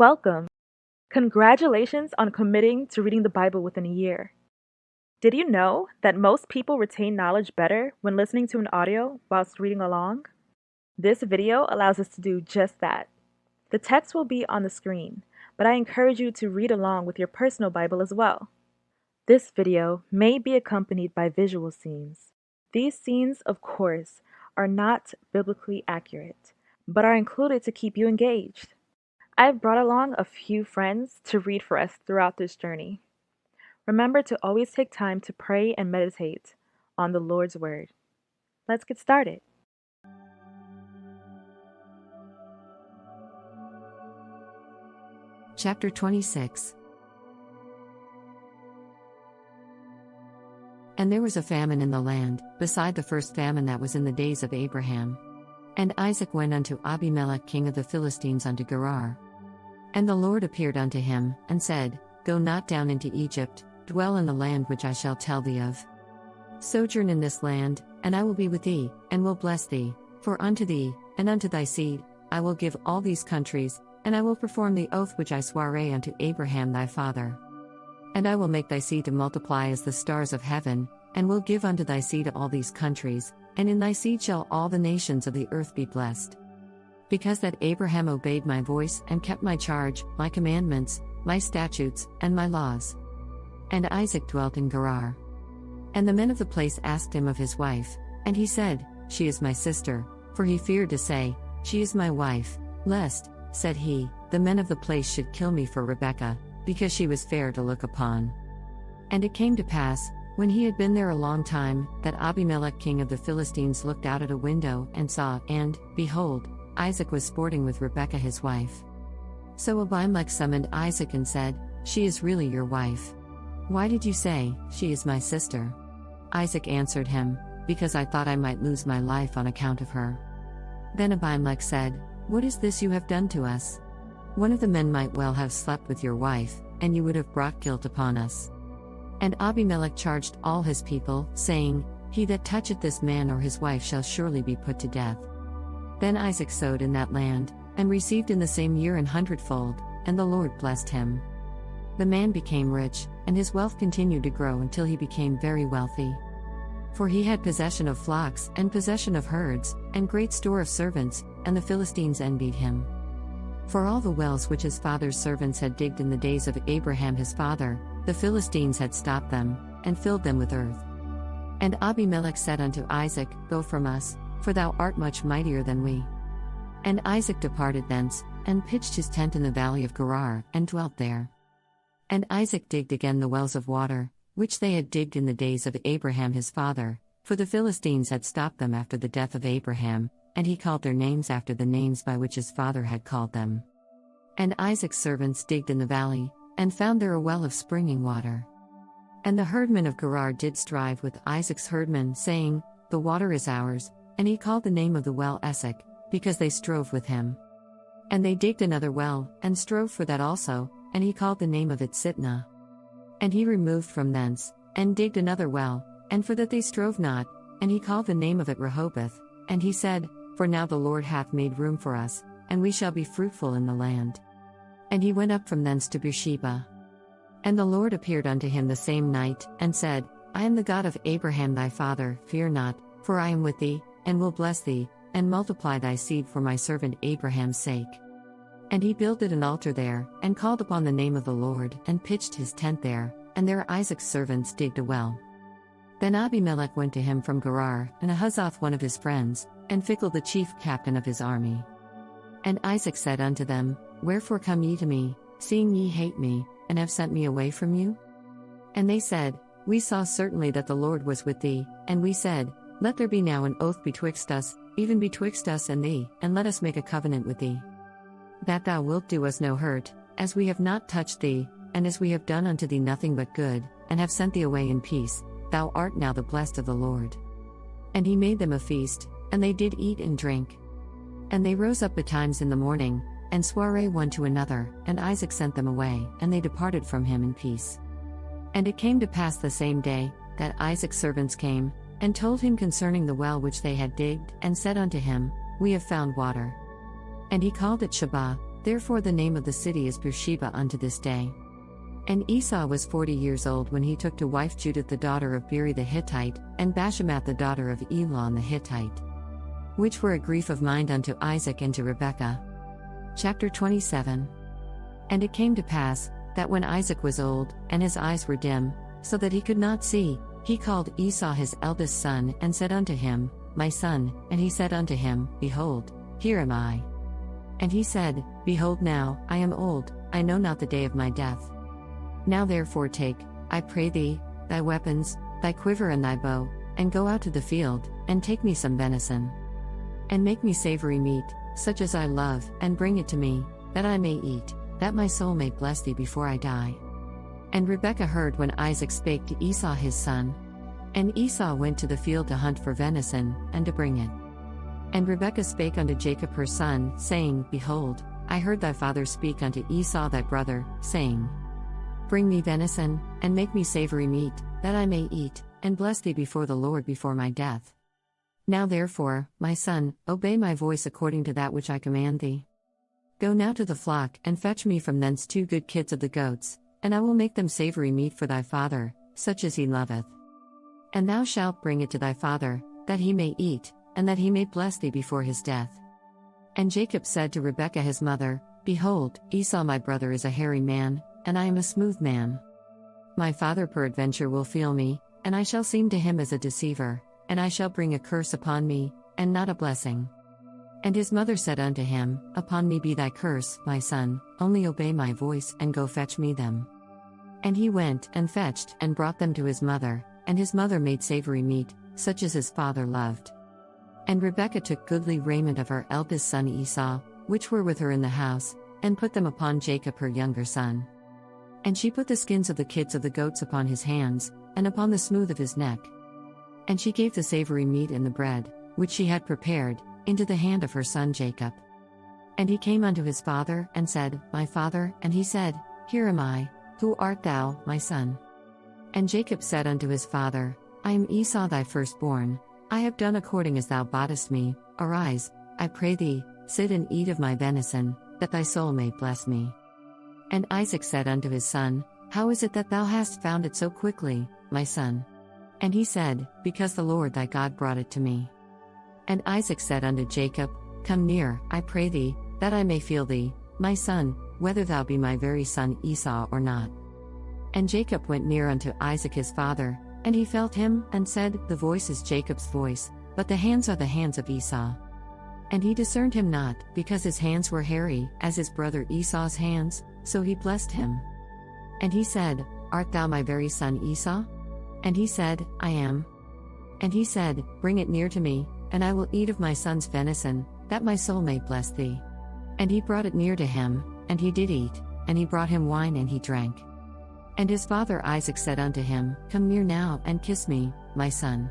Welcome. Congratulations on committing to reading the Bible within a year. Did you know that most people retain knowledge better when listening to an audio whilst reading along? This video allows us to do just that. The text will be on the screen, but I encourage you to read along with your personal Bible as well. This video may be accompanied by visual scenes. These scenes, of course, are not biblically accurate, but are included to keep you engaged. I've brought along a few friends to read for us throughout this journey. Remember to always take time to pray and meditate on the Lord's Word. Let's get started. Chapter 26. And there was a famine in the land, beside the first famine that was in the days of Abraham. And Isaac went unto Abimelech king of the Philistines unto Gerar. And the Lord appeared unto him, and said, Go not down into Egypt, dwell in the land which I shall tell thee of. Sojourn in this land, and I will be with thee, and will bless thee, for unto thee, and unto thy seed, I will give all these countries, and I will perform the oath which I sware unto Abraham thy father. And I will make thy seed to multiply as the stars of heaven, and will give unto thy seed all these countries, and in thy seed shall all the nations of the earth be blessed. Because that Abraham obeyed my voice and kept my charge, my commandments, my statutes, and my laws. And Isaac dwelt in Gerar. And the men of the place asked him of his wife, and he said, She is my sister, for he feared to say, She is my wife, lest, said he, the men of the place should kill me for Rebekah, because she was fair to look upon. And it came to pass, when he had been there a long time, that Abimelech king of the Philistines looked out at a window and saw, and, behold, Isaac was sporting with Rebekah his wife. So Abimelech summoned Isaac and said, She is really your wife. Why did you say, She is my sister? Isaac answered him, Because I thought I might lose my life on account of her. Then Abimelech said, What is this you have done to us? One of the men might well have slept with your wife, and you would have brought guilt upon us. And Abimelech charged all his people, saying, He that toucheth this man or his wife shall surely be put to death. Then Isaac sowed in that land, and received in the same year an hundredfold, and the Lord blessed him. The man became rich, and his wealth continued to grow until he became very wealthy. For he had possession of flocks, and possession of herds, and great store of servants, and the Philistines envied him. For all the wells which his father's servants had digged in the days of Abraham his father, the Philistines had stopped them, and filled them with earth. And Abimelech said unto Isaac, Go from us, for thou art much mightier than we. And Isaac departed thence, and pitched his tent in the valley of Gerar, and dwelt there. And Isaac digged again the wells of water, which they had digged in the days of Abraham his father, for the Philistines had stopped them after the death of Abraham, and he called their names after the names by which his father had called them. And Isaac's servants digged in the valley, and found there a well of springing water. And the herdmen of Gerar did strive with Isaac's herdmen, saying, The water is ours, and he called the name of the well Esek, because they strove with him. And they digged another well, and strove for that also, and he called the name of it Sitnah. And he removed from thence, and digged another well, and for that they strove not, and he called the name of it Rehoboth, and he said, For now the Lord hath made room for us, and we shall be fruitful in the land. And he went up from thence to Beersheba. And the Lord appeared unto him the same night, and said, I am the God of Abraham thy father, fear not, for I am with thee, and will bless thee, and multiply thy seed for my servant Abraham's sake. And he builded an altar there, and called upon the name of the Lord, and pitched his tent there, and there Isaac's servants digged a well. Then Abimelech went to him from Gerar, and Ahuzzath one of his friends, and Phicol the chief captain of his army. And Isaac said unto them, Wherefore come ye to me, seeing ye hate me, and have sent me away from you? And they said, We saw certainly that the Lord was with thee, and we said, Let there be now an oath betwixt us, even betwixt us and thee, and let us make a covenant with thee. That thou wilt do us no hurt, as we have not touched thee, and as we have done unto thee nothing but good, and have sent thee away in peace, thou art now the blessed of the Lord. And he made them a feast, and they did eat and drink. And they rose up betimes in the morning, and sware one to another, and Isaac sent them away, and they departed from him in peace. And it came to pass the same day, that Isaac's servants came, and told him concerning the well which they had digged, and said unto him, We have found water. And he called it Shabah, Therefore the name of the city is Beersheba unto this day. And Esau was 40 years old when he took to wife Judith the daughter of Beeri the Hittite, and Bashemath the daughter of Elon the Hittite, which were a grief of mind unto Isaac and to Rebekah. Chapter 27. And it came to pass, that when Isaac was old, and his eyes were dim, so that he could not see, he called Esau his eldest son, and said unto him, My son, and he said unto him, Behold, here am I. And he said, Behold now, I am old, I know not the day of my death. Now therefore take, I pray thee, thy weapons, thy quiver and thy bow, and go out to the field, and take me some venison. And make me savory meat, such as I love, and bring it to me, that I may eat, that my soul may bless thee before I die. And Rebekah heard when Isaac spake to Esau his son. And Esau went to the field to hunt for venison, and to bring it. And Rebekah spake unto Jacob her son, saying, Behold, I heard thy father speak unto Esau thy brother, saying, Bring me venison, and make me savory meat, that I may eat, and bless thee before the Lord before my death. Now therefore, my son, obey my voice according to that which I command thee. Go now to the flock, and fetch me from thence 2 good kids of the goats, and I will make them savory meat for thy father, such as he loveth. And thou shalt bring it to thy father, that he may eat, and that he may bless thee before his death. And Jacob said to Rebekah his mother, Behold, Esau my brother is a hairy man, and I am a smooth man. My father peradventure will feel me, and I shall seem to him as a deceiver, and I shall bring a curse upon me, and not a blessing. And his mother said unto him, Upon me be thy curse, my son, only obey my voice, and go fetch me them. And he went, and fetched, and brought them to his mother, and his mother made savory meat, such as his father loved. And Rebekah took goodly raiment of her eldest son Esau, which were with her in the house, and put them upon Jacob her younger son. And she put the skins of the kids of the goats upon his hands, and upon the smooth of his neck. And she gave the savory meat and the bread, which she had prepared, into the hand of her son Jacob. And he came unto his father, and said, My father, and he said, Here am I, who art thou, my son? And Jacob said unto his father, I am Esau thy firstborn, I have done according as thou boughtest me, arise, I pray thee, sit and eat of my venison, that thy soul may bless me. And Isaac said unto his son, How is it that thou hast found it so quickly, my son? And he said, Because the Lord thy God brought it to me. And Isaac said unto Jacob, Come near, I pray thee, that I may feel thee, my son, whether thou be my very son Esau or not. And Jacob went near unto Isaac his father, and he felt him, and said, The voice is Jacob's voice, but the hands are the hands of Esau. And he discerned him not, because his hands were hairy, as his brother Esau's hands, so he blessed him. And he said, Art thou my very son Esau? And he said, I am. And he said, Bring it near to me, and I will eat of my son's venison, that my soul may bless thee. And he brought it near to him, and he did eat, and he brought him wine and he drank. And his father Isaac said unto him, Come near now, and kiss me, my son.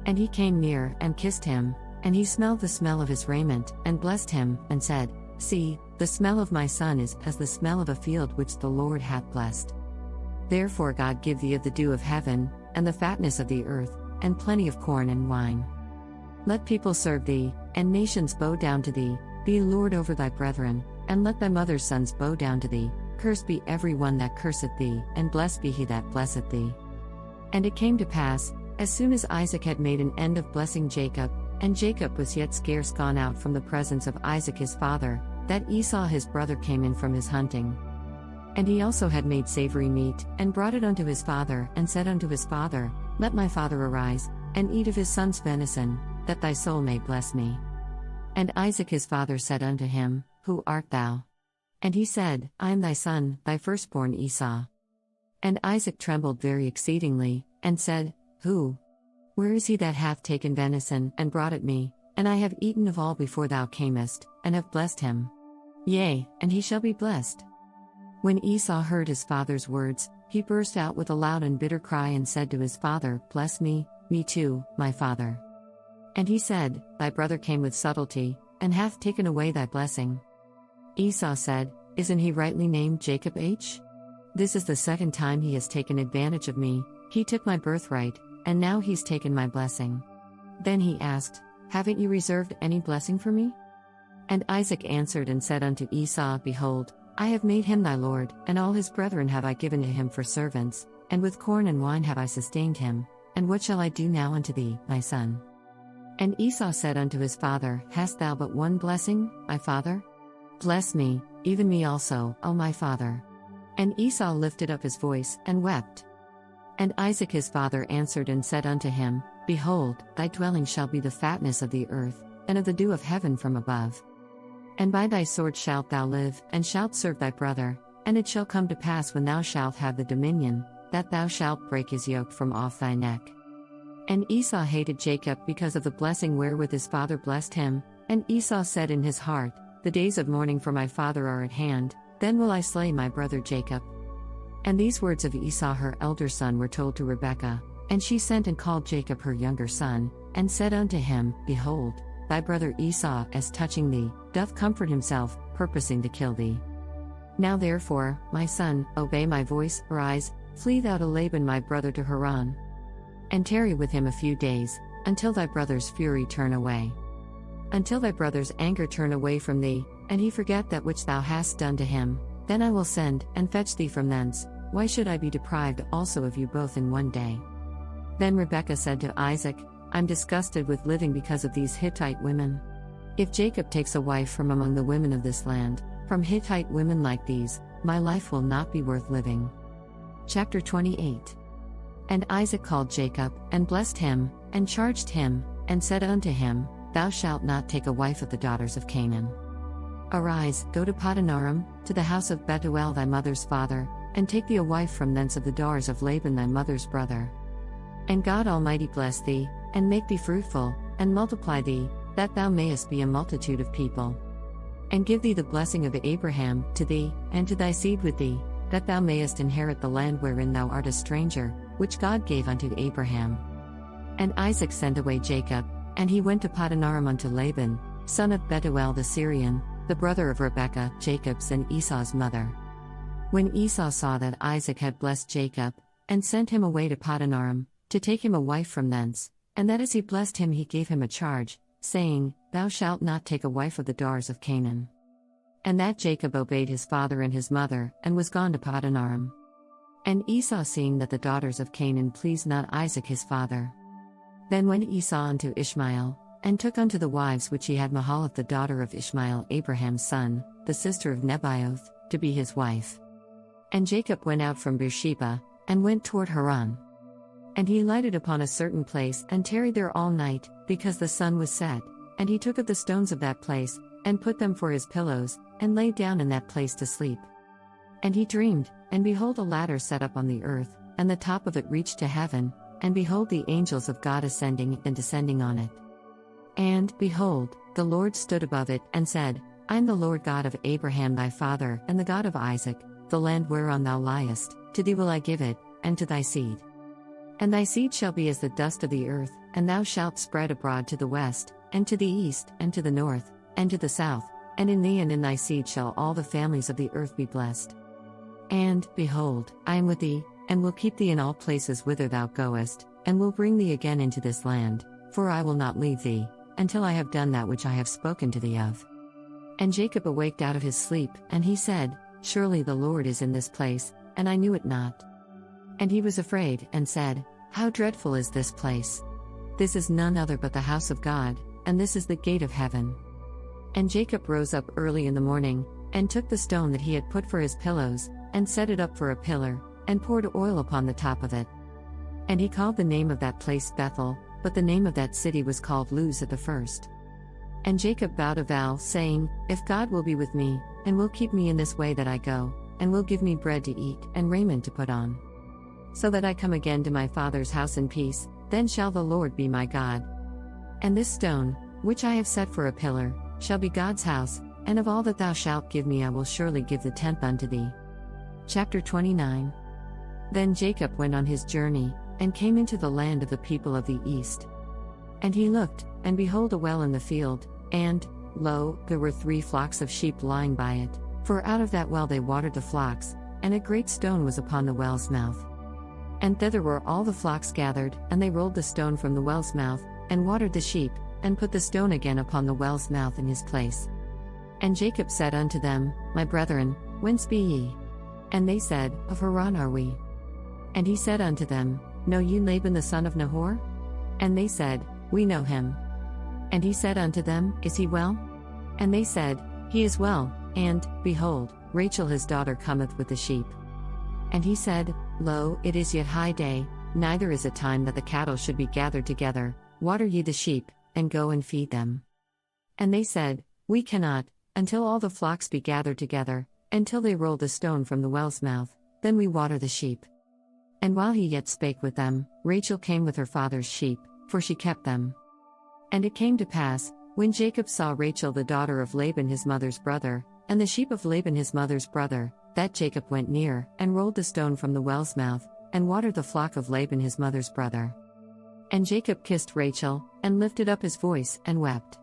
And he came near, and kissed him, and he smelled the smell of his raiment, and blessed him, and said, See, the smell of my son is as the smell of a field which the Lord hath blessed. Therefore God give thee of the dew of heaven, and the fatness of the earth, and plenty of corn and wine. Let people serve thee, and nations bow down to thee, be Lord over thy brethren, and let thy mother's sons bow down to thee. Cursed be every one that curseth thee, and blessed be he that blesseth thee. And it came to pass, as soon as Isaac had made an end of blessing Jacob, and Jacob was yet scarce gone out from the presence of Isaac his father, that Esau his brother came in from his hunting. And he also had made savory meat, and brought it unto his father, and said unto his father, Let my father arise, and eat of his son's venison, that thy soul may bless me. And Isaac his father said unto him, Who art thou? And he said, I am thy son, thy firstborn Esau. And Isaac trembled very exceedingly, and said, Who? Where is he that hath taken venison, and brought it me, and I have eaten of all before thou camest, and have blessed him? Yea, and he shall be blessed. When Esau heard his father's words, he burst out with a loud and bitter cry, and said to his father, Bless me, me too, my father. And he said, Thy brother came with subtlety, and hath taken away thy blessing. Esau said, Isn't he rightly named Jacob H? This is the second time he has taken advantage of me, he took my birthright, and now he's taken my blessing. Then he asked, Haven't you reserved any blessing for me? And Isaac answered and said unto Esau, Behold, I have made him thy lord, and all his brethren have I given to him for servants, and with corn and wine have I sustained him, and what shall I do now unto thee, my son? And Esau said unto his father, Hast thou but one blessing, my father? Bless me, even me also, O my father. And Esau lifted up his voice, and wept. And Isaac his father answered and said unto him, Behold, thy dwelling shall be the fatness of the earth, and of the dew of heaven from above. And by thy sword shalt thou live, and shalt serve thy brother, and it shall come to pass when thou shalt have the dominion, that thou shalt break his yoke from off thy neck. And Esau hated Jacob because of the blessing wherewith his father blessed him, and Esau said in his heart, The days of mourning for my father are at hand, then will I slay my brother Jacob. And these words of Esau her elder son were told to Rebekah, and she sent and called Jacob her younger son, and said unto him, Behold, thy brother Esau, as touching thee, doth comfort himself, purposing to kill thee. Now therefore, my son, obey my voice, arise, flee thou to Laban my brother to Haran. And tarry with him a few days, until thy brother's fury turn away. Until thy brother's anger turn away from thee, and he forget that which thou hast done to him, then I will send, and fetch thee from thence. Why should I be deprived also of you both in one day? Then Rebekah said to Isaac, I'm disgusted with living because of these Hittite women. If Jacob takes a wife from among the women of this land, from Hittite women like these, my life will not be worth living. Chapter 28. And Isaac called Jacob, and blessed him, and charged him, and said unto him, Thou shalt not take a wife of the daughters of Canaan. Arise, go to Padanaram, to the house of Bethuel thy mother's father, and take thee a wife from thence of the daughters of Laban thy mother's brother. And God Almighty bless thee, and make thee fruitful, and multiply thee, that thou mayest be a multitude of people. And give thee the blessing of Abraham, to thee, and to thy seed with thee, that thou mayest inherit the land wherein thou art a stranger, which God gave unto Abraham. And Isaac sent away Jacob, and he went to Padanaram unto Laban, son of Bethuel the Syrian, the brother of Rebekah, Jacob's and Esau's mother. When Esau saw that Isaac had blessed Jacob, and sent him away to Padanaram, to take him a wife from thence, and that as he blessed him he gave him a charge, saying, Thou shalt not take a wife of the daughters of Canaan. And that Jacob obeyed his father and his mother, and was gone to Padanaram. And Esau seeing that the daughters of Canaan pleased not Isaac his father. Then went Esau unto Ishmael, and took unto the wives which he had Mahalath the daughter of Ishmael Abraham's son, the sister of Nebaioth, to be his wife. And Jacob went out from Beersheba, and went toward Haran. And he lighted upon a certain place, and tarried there all night, because the sun was set. And he took of the stones of that place, and put them for his pillows, and lay down in that place to sleep. And he dreamed, and behold a ladder set up on the earth, and the top of it reached to heaven, and behold the angels of God ascending and descending on it. And, behold, the Lord stood above it, and said, I am the Lord God of Abraham thy father, and the God of Isaac. The land whereon thou liest, to thee will I give it, and to thy seed. And thy seed shall be as the dust of the earth, and thou shalt spread abroad to the west, and to the east, and to the north, and to the south, and in thee and in thy seed shall all the families of the earth be blessed. And, behold, I am with thee, and will keep thee in all places whither thou goest, and will bring thee again into this land, for I will not leave thee, until I have done that which I have spoken to thee of. And Jacob awaked out of his sleep, and he said, Surely the Lord is in this place, and I knew it not. And he was afraid, and said, How dreadful is this place! This is none other but the house of God, and this is the gate of heaven. And Jacob rose up early in the morning, and took the stone that he had put for his pillows, and set it up for a pillar, and poured oil upon the top of it. And he called the name of that place Bethel, but the name of that city was called Luz at the first. And Jacob vowed a vow, saying, If God will be with me, and will keep me in this way that I go, and will give me bread to eat, and raiment to put on, so that I come again to my father's house in peace, then shall the Lord be my God. And this stone, which I have set for a pillar, shall be God's house, and of all that thou shalt give me I will surely give the tenth unto thee. Chapter 29. Then Jacob went on his journey, and came into the land of the people of the east. And he looked, and behold a well in the field, and, lo, there were 3 flocks of sheep lying by it, for out of that well they watered the flocks, and a great stone was upon the well's mouth. And thither were all the flocks gathered, and they rolled the stone from the well's mouth, and watered the sheep, and put the stone again upon the well's mouth in his place. And Jacob said unto them, My brethren, whence be ye? And they said, Of Haran are we. And he said unto them, Know ye Laban the son of Nahor? And they said, We know him. And he said unto them, Is he well? And they said, He is well, and, behold, Rachel his daughter cometh with the sheep. And he said, Lo, it is yet high day, neither is it time that the cattle should be gathered together, water ye the sheep, and go and feed them. And they said, We cannot, until all the flocks be gathered together, until they roll the stone from the well's mouth, then we water the sheep. And while he yet spake with them, Rachel came with her father's sheep, for she kept them. And it came to pass, when Jacob saw Rachel the daughter of Laban his mother's brother, and the sheep of Laban his mother's brother, that Jacob went near, and rolled the stone from the well's mouth, and watered the flock of Laban his mother's brother. And Jacob kissed Rachel, and lifted up his voice, and wept.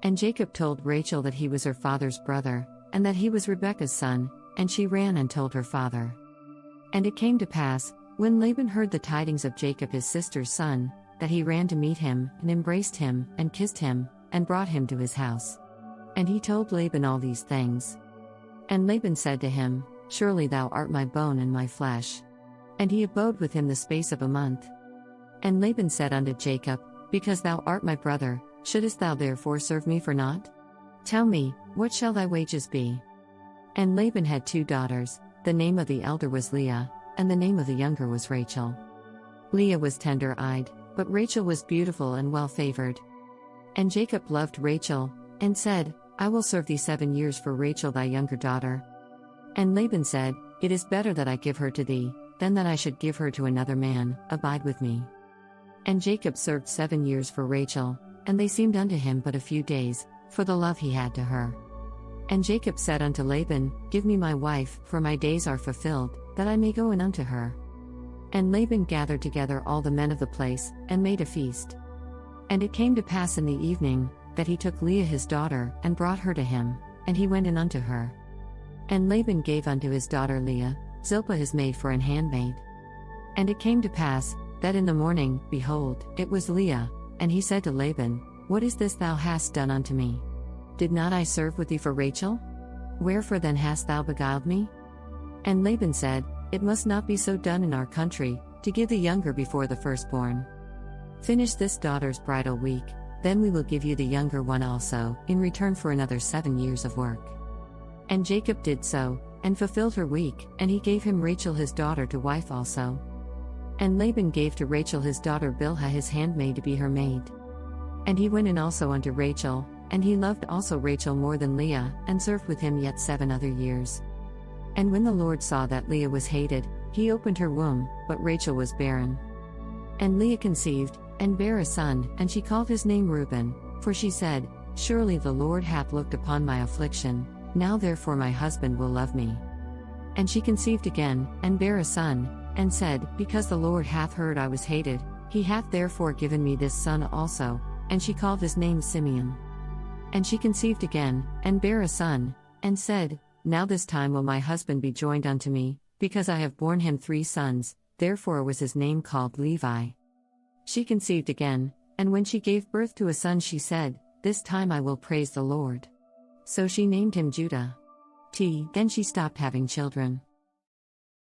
And Jacob told Rachel that he was her father's brother, and that he was Rebekah's son, and she ran and told her father. And it came to pass, when Laban heard the tidings of Jacob his sister's son, that he ran to meet him, and embraced him, and kissed him, and brought him to his house. And he told Laban all these things. And Laban said to him, Surely thou art my bone and my flesh. And he abode with him the space of a month. And Laban said unto Jacob, Because thou art my brother, shouldest thou therefore serve me for naught? Tell me, what shall thy wages be? And Laban had 2 daughters, the name of the elder was Leah, and the name of the younger was Rachel. Leah was tender-eyed, but Rachel was beautiful and well-favored. And Jacob loved Rachel, and said, I will serve thee 7 years for Rachel thy younger daughter. And Laban said, It is better that I give her to thee, than that I should give her to another man, abide with me. And Jacob served 7 years for Rachel, and they seemed unto him but a few days, for the love he had to her. And Jacob said unto Laban, Give me my wife, for my days are fulfilled, that I may go in unto her. And Laban gathered together all the men of the place, and made a feast. And it came to pass in the evening, that he took Leah his daughter, and brought her to him, and he went in unto her. And Laban gave unto his daughter Leah, Zilpah his maid for an handmaid. And it came to pass, that in the morning, behold, it was Leah, and he said to Laban, What is this thou hast done unto me? Did not I serve with thee for Rachel? Wherefore then hast thou beguiled me? And Laban said, It must not be so done in our country, to give the younger before the firstborn. Finish this daughter's bridal week, then we will give you the younger one also, in return for another 7 years of work. And Jacob did so, and fulfilled her week, and he gave him Rachel his daughter to wife also. And Laban gave to Rachel his daughter Bilhah his handmaid to be her maid. And he went in also unto Rachel, and he loved also Rachel more than Leah, and served with him yet 7 other years. And when the Lord saw that Leah was hated, he opened her womb, but Rachel was barren. And Leah conceived, and bare a son, and she called his name Reuben, for she said, Surely the Lord hath looked upon my affliction, now therefore my husband will love me. And she conceived again, and bare a son, and said, Because the Lord hath heard I was hated, he hath therefore given me this son also, and she called his name Simeon. And she conceived again, and bare a son, and said, Now this time will my husband be joined unto me, because I have borne him 3 sons, therefore was his name called Levi. She conceived again, and when she gave birth to a son she said, This time I will praise the Lord. So she named him Judah. Then she stopped having children.